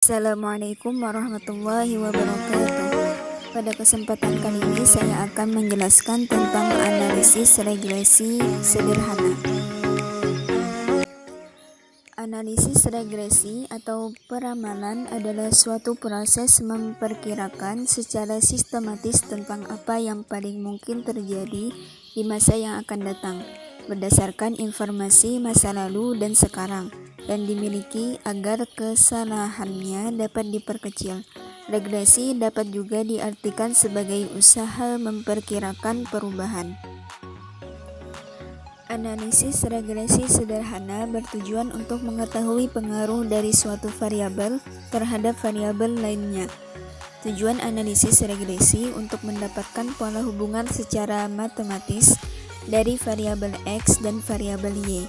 Assalamualaikum warahmatullahi wabarakatuh. Pada kesempatan kali ini saya akan menjelaskan tentang analisis regresi sederhana. Analisis regresi atau peramalan adalah suatu proses memperkirakan secara sistematis tentang apa yang paling mungkin terjadi di masa yang akan datang, berdasarkan informasi masa lalu dan sekarang, dan dimiliki agar kesalahannya dapat diperkecil. Regresi dapat juga diartikan sebagai usaha memperkirakan perubahan. Analisis regresi sederhana bertujuan untuk mengetahui pengaruh dari suatu variabel terhadap variabel lainnya. Tujuan analisis regresi untuk mendapatkan pola hubungan secara matematis dari variabel X dan variabel Y,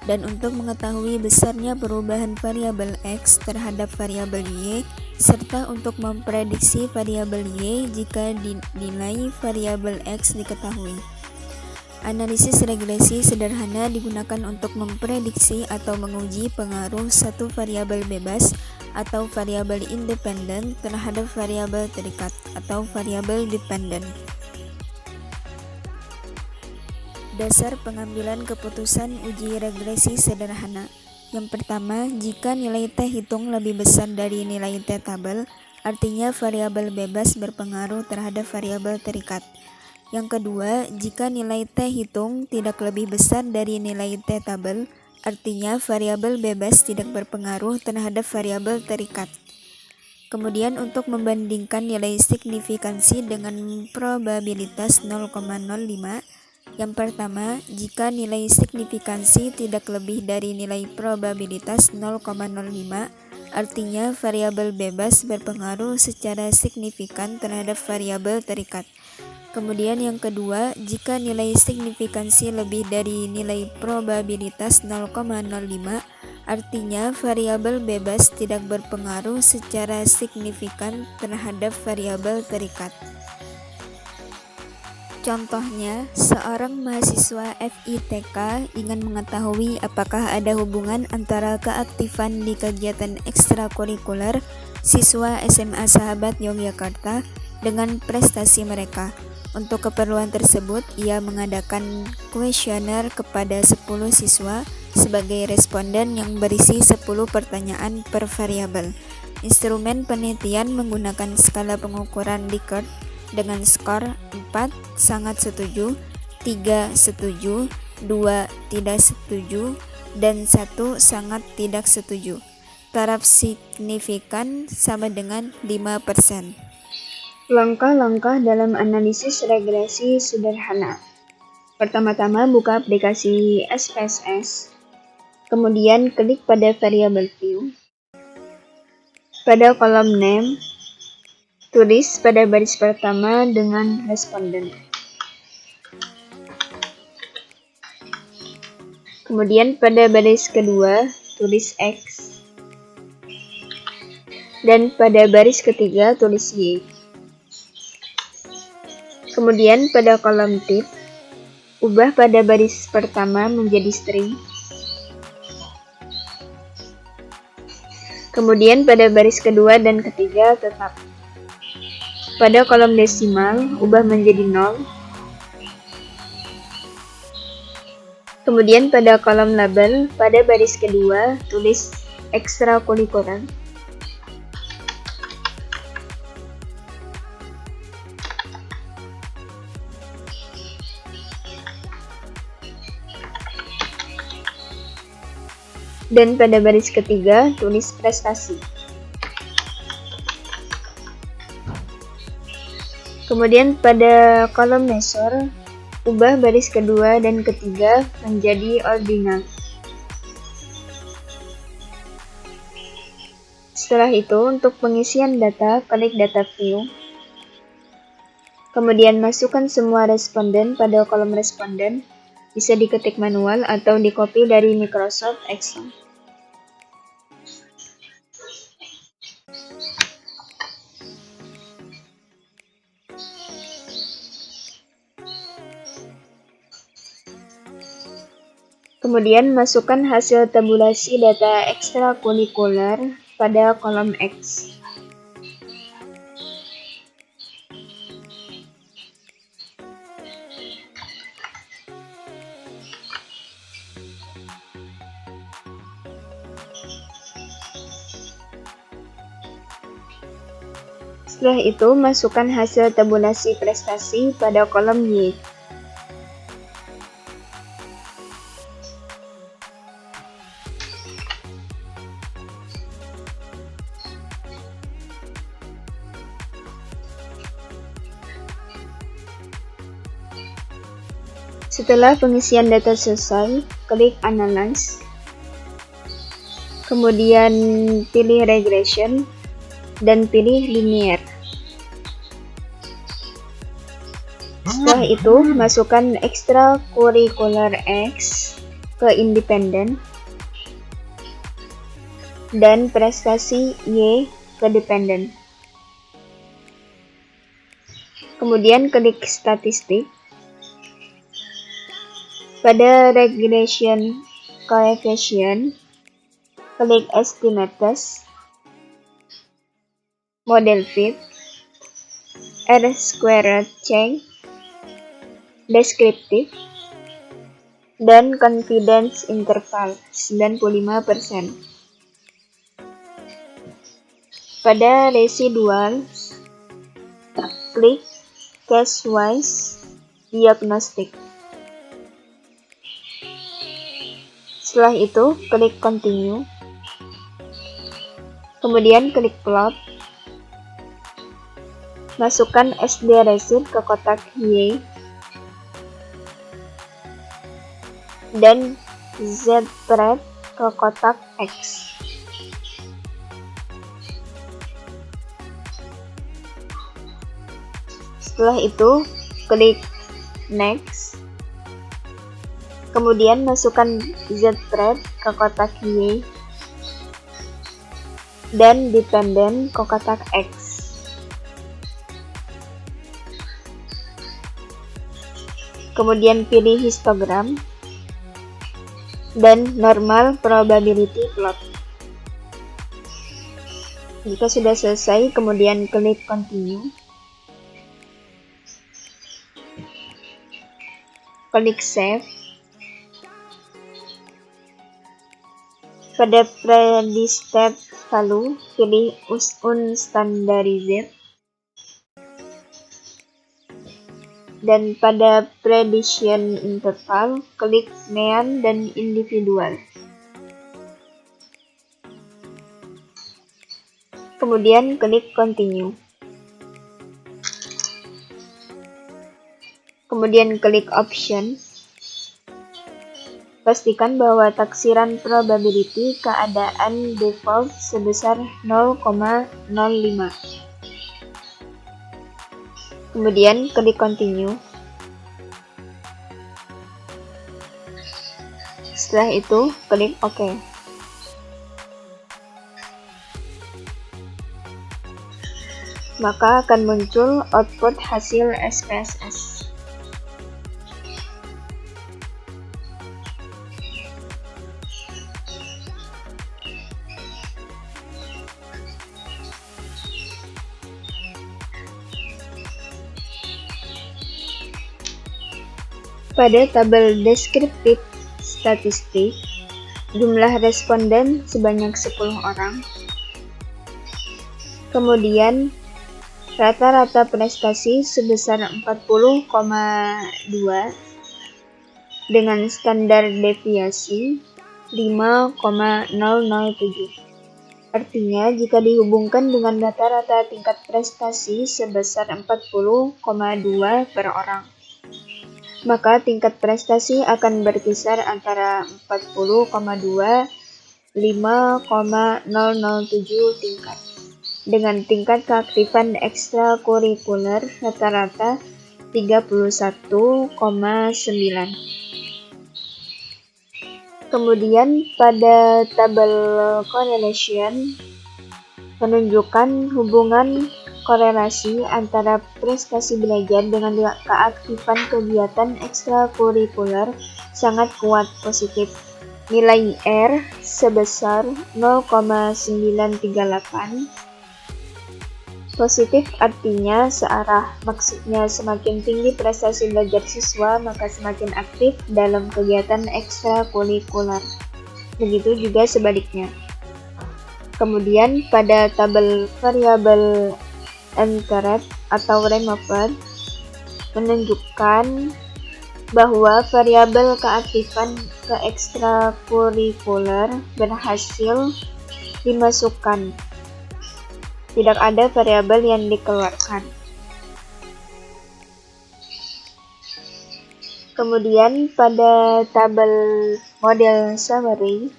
dan untuk mengetahui besarnya perubahan variabel X terhadap variabel Y, serta untuk memprediksi variabel Y jika nilai variabel X diketahui. Analisis regresi sederhana digunakan untuk memprediksi atau menguji pengaruh satu variabel bebas atau variabel independen terhadap variabel terikat atau variabel dependen. Dasar pengambilan keputusan uji regresi sederhana. Yang pertama, jika nilai T hitung lebih besar dari nilai T tabel, artinya variabel bebas berpengaruh terhadap variabel terikat. Yang kedua, jika nilai T hitung tidak lebih besar dari nilai T tabel, artinya variabel bebas tidak berpengaruh terhadap variabel terikat. Kemudian untuk membandingkan nilai signifikansi dengan probabilitas 0,05, yang pertama, jika nilai signifikansi tidak lebih dari nilai probabilitas 0,05, artinya variabel bebas berpengaruh secara signifikan terhadap variabel terikat. Kemudian yang kedua, jika nilai signifikansi lebih dari nilai probabilitas 0,05, artinya variabel bebas tidak berpengaruh secara signifikan terhadap variabel terikat. Contohnya, seorang mahasiswa FITK ingin mengetahui apakah ada hubungan antara keaktifan di kegiatan ekstrakurikuler siswa SMA Sahabat Yogyakarta dengan prestasi mereka. Untuk keperluan tersebut, ia mengadakan kuesioner kepada 10 siswa sebagai responden yang berisi 10 pertanyaan per variabel. Instrumen penelitian menggunakan skala pengukuran Likert dengan skor 4 sangat setuju, 3 setuju, 2 tidak setuju, dan 1 sangat tidak setuju. Taraf signifikan sama dengan 5%. Langkah-langkah dalam analisis regresi sederhana. Pertama-tama buka aplikasi SPSS, kemudian klik pada variabel view. Pada kolom name, tulis pada baris pertama dengan responden. Kemudian pada baris kedua, tulis X. Dan pada baris ketiga, tulis Y. Kemudian pada kolom tip, ubah pada baris pertama menjadi string. Kemudian pada baris kedua dan ketiga tetap. Pada kolom desimal, ubah menjadi 0. Kemudian pada kolom label, pada baris kedua, tulis ekstrakurikuler. Dan pada baris ketiga, tulis prestasi. Kemudian pada kolom measure, ubah baris kedua dan ketiga menjadi ordinal. Setelah itu, untuk pengisian data, klik data view. Kemudian masukkan semua responden pada kolom responden, bisa diketik manual atau dikopi dari Microsoft Excel. Kemudian masukkan hasil tabulasi data ekstrakurikuler pada kolom X. Setelah itu, masukkan hasil tabulasi prestasi pada kolom Y. Setelah pengisian data selesai, klik Analyze, kemudian pilih Regression, dan pilih Linear. Setelah itu, masukkan ekstrakurikuler X ke independen dan prestasi Y ke dependen. Kemudian klik Statistik. Pada Regression Coefficient, klik Estimates, Model Fit, R-Squared Change, Descriptive, dan Confidence Interval 95%. Pada Residual, klik Case-Wise Diagnostic. Setelah itu, klik Continue. Kemudian klik Plot. Masukkan SD Receipt ke kotak Y dan Z-Spread ke kotak X. Setelah itu, klik Next. Kemudian masukkan Z-Spread ke kotak Y dan Dependent ke kotak X. Kemudian pilih histogram dan normal probability plot. Jika sudah selesai, kemudian klik Continue. Klik Save. Pada Predicted Value, pilih Unstandardized. Dan pada Prediction Interval, klik Mean dan Individual. Kemudian klik Continue. Kemudian klik Option. Pastikan bahwa taksiran probability keadaan default sebesar 0,05. Kemudian klik Continue. Setelah itu, klik OK. Maka akan muncul output hasil SPSS. Pada tabel deskriptif statistik, jumlah responden sebanyak 10 orang. Kemudian, rata-rata prestasi sebesar 40,2 dengan standar deviasi 5,007. Artinya, jika dihubungkan dengan rata-rata tingkat prestasi sebesar 40,2 per orang, maka tingkat prestasi akan berkisar antara 40,2 5,007 tingkat, dengan tingkat keaktifan ekstrakurikuler rata-rata 31,9. Kemudian pada tabel correlation menunjukkan hubungan korelasi antara prestasi belajar dengan keaktifan kegiatan ekstrakurikuler sangat kuat positif. Nilai R sebesar 0,938. Positif artinya searah, maksudnya semakin tinggi prestasi belajar siswa maka semakin aktif dalam kegiatan ekstrakurikuler. Begitu juga sebaliknya. Kemudian pada tabel variabel entered atau removed menunjukkan bahwa variabel keaktifan ke ekstrakurikuler berhasil dimasukkan. Tidak ada variabel yang dikeluarkan. Kemudian pada tabel model summary,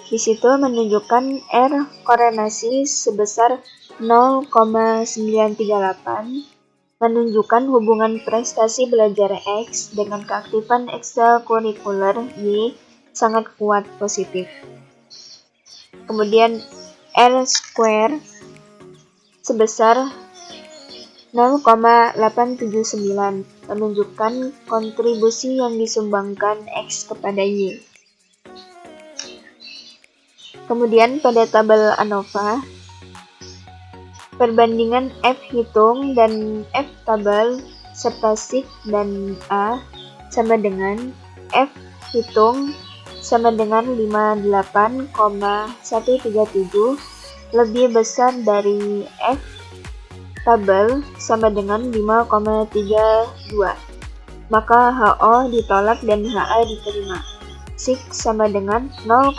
di situ menunjukkan R korelasi sebesar 0,938, menunjukkan hubungan prestasi belajar X dengan keaktifan ekstrakurikuler Y sangat kuat positif. Kemudian R square sebesar 0,879 menunjukkan kontribusi yang disumbangkan X kepada Y. Kemudian pada tabel ANOVA, perbandingan F hitung dan F tabel serta SIG dan A sama dengan F hitung sama dengan 58,137 lebih besar dari F tabel sama dengan 5,32. Maka HO ditolak dan HA diterima. SIG sama dengan 0,00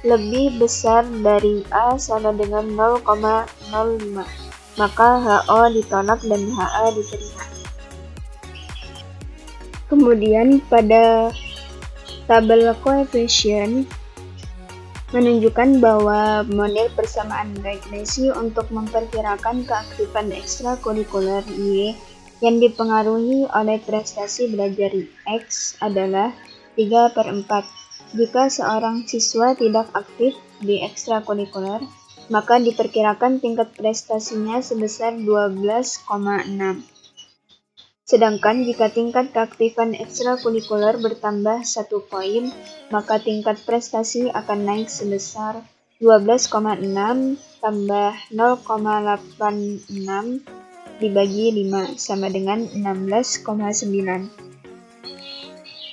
lebih besar dari A sama dengan 0,05. Maka HO ditolak dan HA diterima. Kemudian pada tabel koefisien menunjukkan bahwa model persamaan regresi untuk memperkirakan keaktifan ekstrakurikuler Y yang dipengaruhi oleh prestasi belajar X adalah 3/4. Jika seorang siswa tidak aktif di ekstrakurikuler, maka diperkirakan tingkat prestasinya sebesar 12,6. Sedangkan jika tingkat keaktifan ekstrakurikuler bertambah 1 poin, maka tingkat prestasi akan naik sebesar 12,6 tambah 0,86 dibagi 5 sama dengan 16,9.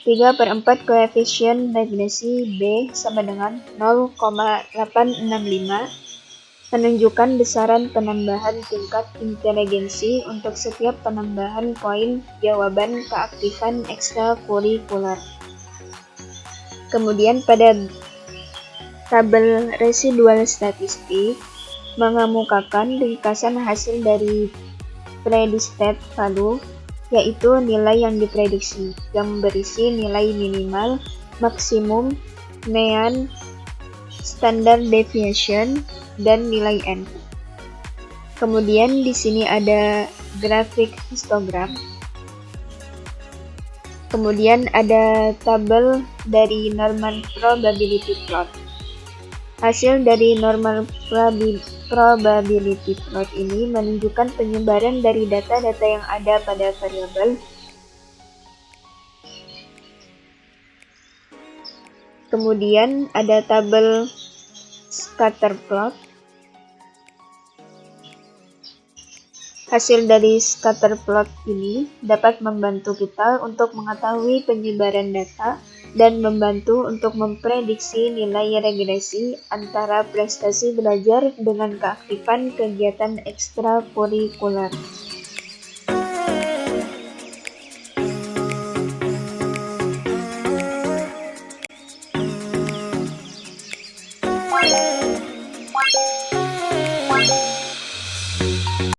3/4 koefisien regresi B sama dengan 0,865 menunjukkan besaran penambahan tingkat inteligensi untuk setiap penambahan poin jawaban keaktifan ekstrakurikuler. Kemudian pada tabel residual statistik mengemukakan ringkasan hasil dari predicted value, yaitu nilai yang diprediksi, yang berisi nilai minimal, maksimum, mean, standard deviation, dan nilai N. Kemudian di sini ada grafik histogram. Kemudian ada tabel dari normal probability plot. Hasil dari normal probability plot ini menunjukkan penyebaran dari data-data yang ada pada variabel. Kemudian ada tabel scatter plot. Hasil dari scatter plot ini dapat membantu kita untuk mengetahui penyebaran data dan membantu untuk memprediksi nilai regresi antara prestasi belajar dengan keaktifan kegiatan ekstrakurikuler.